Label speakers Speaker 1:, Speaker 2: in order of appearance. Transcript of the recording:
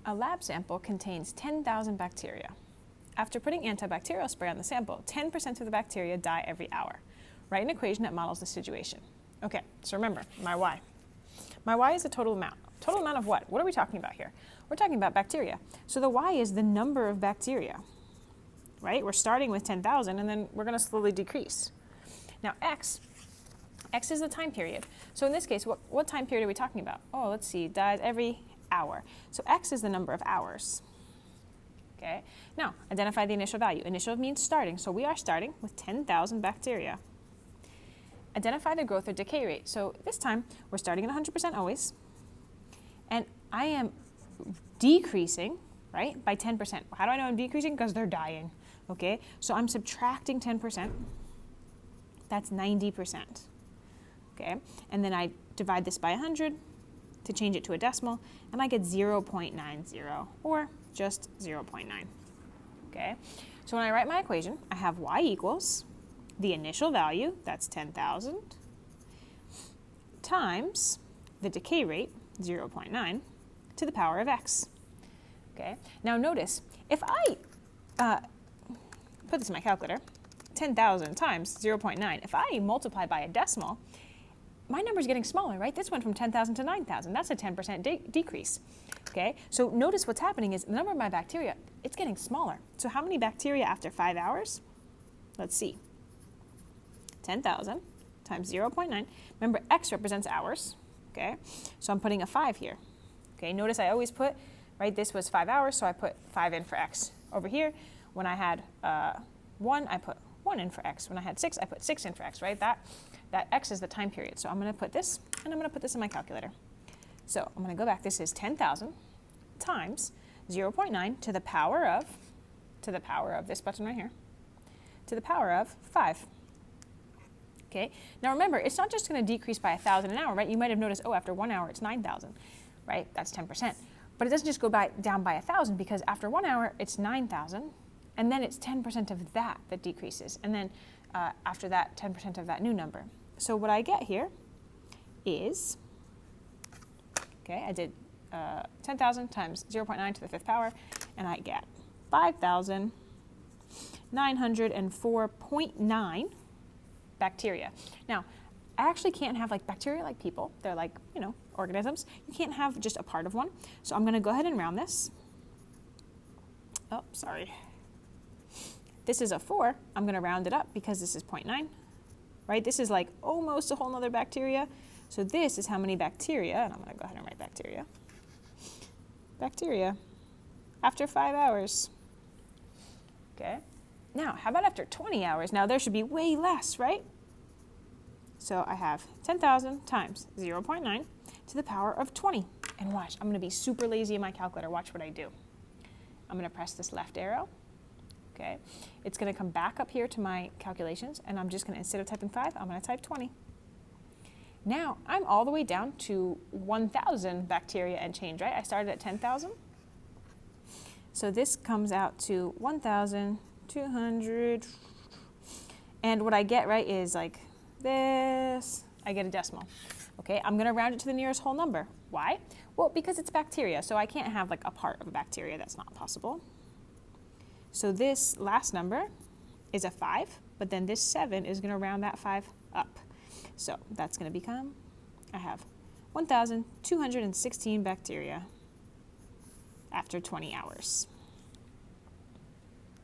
Speaker 1: A lab sample contains 10,000 bacteria. After putting antibacterial spray on the sample, 10% of the bacteria die every hour. Write an equation that models the situation. Okay, so remember, my y. My y is the total amount. Total amount of what? What are we talking about here? We're talking about bacteria. So the y is the number of bacteria, right? We're starting with 10,000 and then we're going to slowly decrease. Now x is the time period. So in this case, what time period are we talking about? Oh, let's see, dies every hour. So x is the number of hours. Okay, now identify the initial value. Initial means starting, so we are starting with 10,000 bacteria. Identify the growth or decay rate. So this time, we're starting at 100% always, and I am decreasing, right, by 10%. How do I know I'm decreasing? Because they're dying, okay? So I'm subtracting 10%. That's 90%, okay? And then I divide this by 100 to change it to a decimal, and I get 0.90, or just 0.9, okay? So when I write my equation, I have y equals the initial value, that's 10,000, times the decay rate, 0.9, to the power of x, okay? Now notice, if I put this in my calculator, 10,000 times 0.9, if I multiply by a decimal, my number's getting smaller, right? This went from 10,000 to 9,000. That's a 10% decrease, okay? So notice what's happening is the number of my bacteria, it's getting smaller. So how many bacteria after 5 hours? Let's see. 10,000 times 0.9. Remember, x represents hours, okay? So I'm putting a 5 here, okay? Notice I always put, right, this was 5 hours, so I put 5 in for x. Over here, when I had 1, I put 1 in for x. When I had 6, I put 6 in for x, right? That x is the time period. So I'm going to put this, and I'm going to put this in my calculator. So I'm going to go back. This is 10,000 times 0.9 to the power of this button right here, to the power of 5. Okay. Now remember, it's not just going to decrease by 1,000 an hour, right? You might have noticed, oh, after 1 hour, it's 9,000, right? That's 10%. But it doesn't just go down by 1,000, because after 1 hour, it's 9,000, and then it's 10% of that decreases. And then after that, 10% of that new number. So what I get here is, okay, I did 10,000 times 0.9 to the 5th power, and I get 5,904.9 bacteria. Now, I actually can't have like bacteria like people. They're like, you know, organisms. You can't have just a part of one. So I'm going to go ahead and round this. Oh, sorry. This is a 4. I'm going to round it up because this is 0.9. Right? This is like almost a whole nother bacteria. So this is how many bacteria, and I'm going to go ahead and write bacteria. Bacteria after 5 hours. Okay. Now, how about after 20 hours? Now, there should be way less, right? So I have 10,000 times 0.9 to the power of 20. And watch, I'm going to be super lazy in my calculator. Watch what I do. I'm going to press this left arrow. Okay. It's going to come back up here to my calculations, and I'm just going to, instead of typing 5, I'm going to type 20. Now, I'm all the way down to 1,000 bacteria and change, right? I started at 10,000. So this comes out to 1,200. And what I get, right, is like this. I get a decimal. Okay, I'm going to round it to the nearest whole number. Why? Well, because it's bacteria, so I can't have like a part of a bacteria. That's not possible. So this last number is a 5, but then this 7 is going to round that 5 up. So that's going to become, I have 1,216 bacteria after 20 hours.